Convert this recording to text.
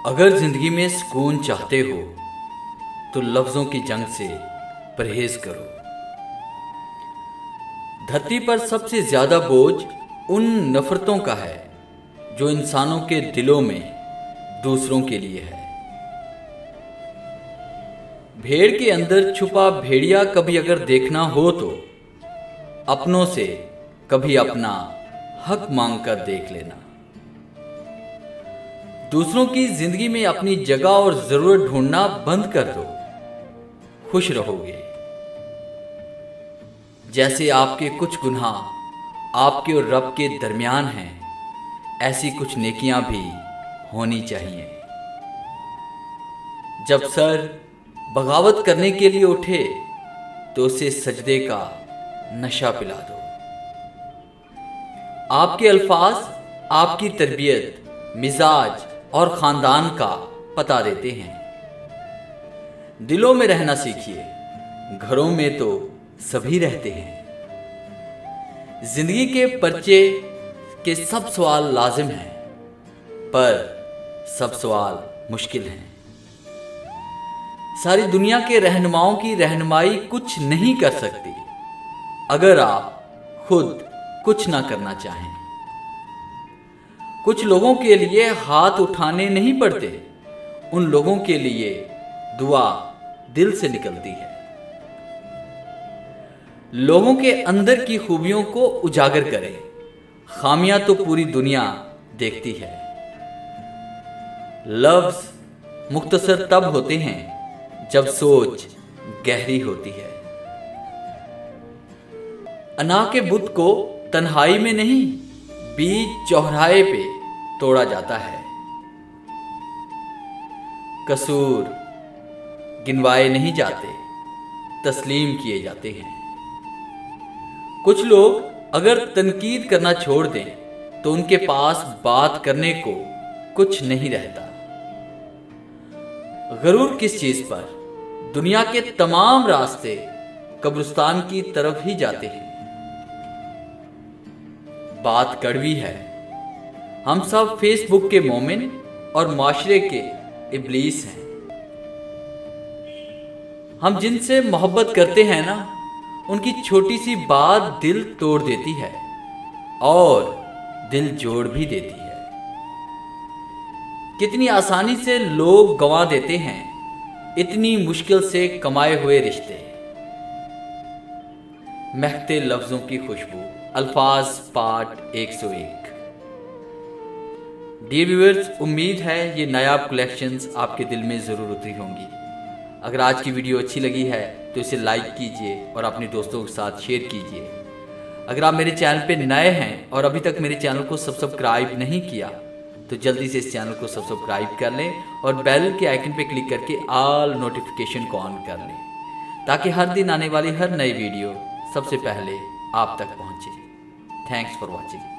अगर जिंदगी में सुकून चाहते हो तो लफ्ज़ों की जंग से परहेज करो। धरती पर सबसे ज़्यादा बोझ उन नफ़रतों का है जो इंसानों के दिलों में दूसरों के लिए है। भेड़ के अंदर छुपा भेड़िया कभी अगर देखना हो तो अपनों से कभी अपना हक मांग कर देख लेना। दूसरों की जिंदगी में अपनी जगह और जरूरत ढूंढना बंद कर दो, खुश रहोगे। जैसे आपके कुछ गुनाह आपके और रब के दरमियान हैं, ऐसी कुछ नेकियां भी होनी चाहिए। जब सर बगावत करने के लिए उठे तो उसे सजदे का नशा पिला दो। आपके अल्फाज आपकी तरबियत, मिजाज और ख़ानदान का पता देते हैं। दिलों में रहना सीखिए, घरों में तो सभी रहते हैं। जिंदगी के पर्चे के सब सवाल लाजिम हैं, पर सब सवाल मुश्किल हैं। सारी दुनिया के रहनुमाओं की रहनुमाई कुछ नहीं कर सकती अगर आप खुद कुछ ना करना चाहें। कुछ लोगों के लिए हाथ उठाने नहीं पड़ते, उन लोगों के लिए दुआ दिल से निकलती है। लोगों के अंदर की खूबियों को उजागर करें, खामियां तो पूरी दुनिया देखती है। लफ्ज मुख्तसर तब होते हैं जब सोच गहरी होती है। अना के बुत को तन्हाई में नहीं, बीच चौराहे पे तोड़ा जाता है। कसूर गिनवाए नहीं जाते, तस्लीम किए जाते हैं। कुछ लोग अगर तनकीद करना छोड़ दें तो उनके पास बात करने को कुछ नहीं रहता। गरूर किस चीज पर? दुनिया के तमाम रास्ते कब्रिस्तान की तरफ ही जाते हैं। बात कड़वी है, हम सब फेसबुक के मोमिन और माशरे के इब्लीस हैं। हम जिनसे मोहब्बत करते हैं ना, उनकी छोटी सी बात दिल तोड़ देती है और दिल जोड़ भी देती है। कितनी आसानी से लोग गंवा देते हैं इतनी मुश्किल से कमाए हुए रिश्ते। महकते लफ्जों की खुशबू, अल्फाज पार्ट 101। डियर व्यूअर्स, उम्मीद है ये नायाब कलेक्शंस आपके दिल में ज़रूर उतरी होंगी। अगर आज की वीडियो अच्छी लगी है तो इसे लाइक कीजिए और अपने दोस्तों के साथ शेयर कीजिए। अगर आप मेरे चैनल पे नए हैं और अभी तक मेरे चैनल को सब्सक्राइब नहीं किया तो जल्दी से इस चैनल को सब्सक्राइब कर लें और बेल के आइकन पे क्लिक करके ऑल नोटिफिकेशन को ऑन कर लें, ताकि हर दिन आने वाली हर नई वीडियो सबसे पहले आप तक पहुंचे। Thanks for watching.